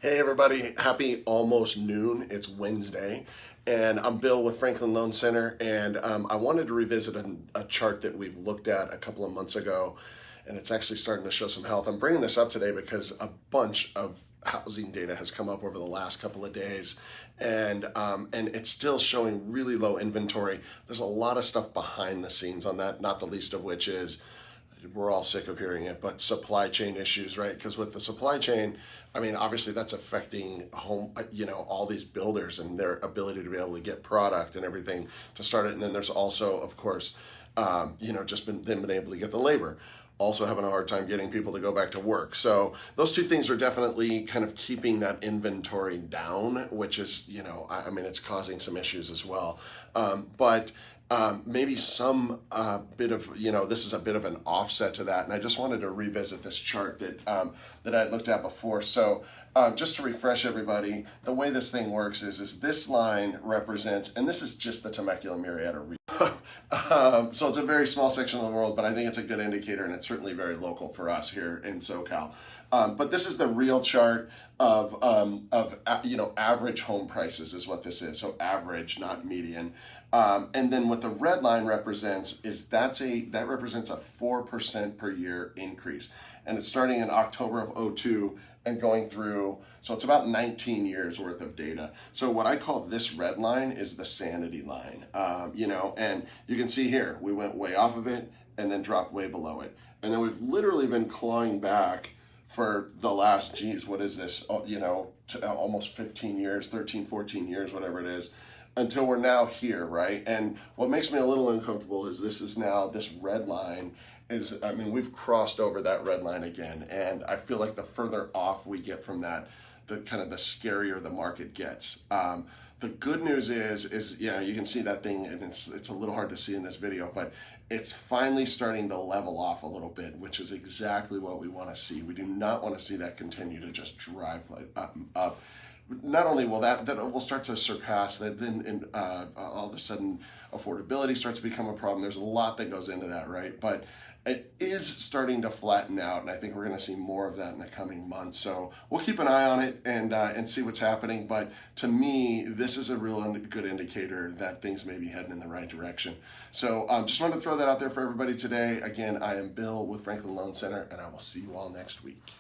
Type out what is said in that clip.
Hey everybody, happy almost noon. It's Wednesday, and I'm Bill with Franklin Loan Center, and I wanted to revisit a chart that we've looked at a couple of months ago, and it's actually starting to show some health. I'm bringing this up today because a bunch of housing data has come up over the last couple of days, and it's still showing really low inventory. There's a lot of stuff behind the scenes on that, not the least of which is, we're all sick of hearing it, but supply chain issues, right? Because with the supply chain, I mean, obviously that's affecting all these builders and their ability to be able to get product and everything to start it. And then there's also, of course, just been able to get the labor. Also having a hard time getting people to go back to work. So those two things are definitely kind of keeping that inventory down, which is, it's causing some issues as well. Maybe some bit of, this is a bit of an offset to that. And I just wanted to revisit this chart that I looked at before. So just to refresh everybody, the way this thing works is this line represents, and this is just the Temecula Murrieta region. So it's a very small section of the world, but I think it's a good indicator, and it's certainly very local for us here in SoCal. But this is the real chart of average home prices is what this is. So average, not median. And then what the red line represents is that represents a 4% per year increase. And it's starting in October of 2002 and going through, so it's about 19 years worth of data. So what I call this red line is the sanity line, and you can see here, we went way off of it and then dropped way below it. And then we've literally been clawing back for the last, what is this, almost 15 years, 13, 14 years, whatever it is, until we're now here, right? And what makes me a little uncomfortable is this red line is, we've crossed over that red line again. And I feel like the further off we get from that, the scarier the market gets. The good news is you can see that thing, and it's a little hard to see in this video, but it's finally starting to level off a little bit, which is exactly what we want to see. We do not want to see that continue to just drive up. Not only will that will start to surpass that, then all of a sudden affordability starts to become a problem. There's a lot that goes into that, right? But it is starting to flatten out, and I think we're going to see more of that in the coming months. So we'll keep an eye on it and see what's happening. But to me, this is a real good indicator that things may be heading in the right direction. So just wanted to throw that out there for everybody today. Again, I am Bill with Franklin Loan Center, and I will see you all next week.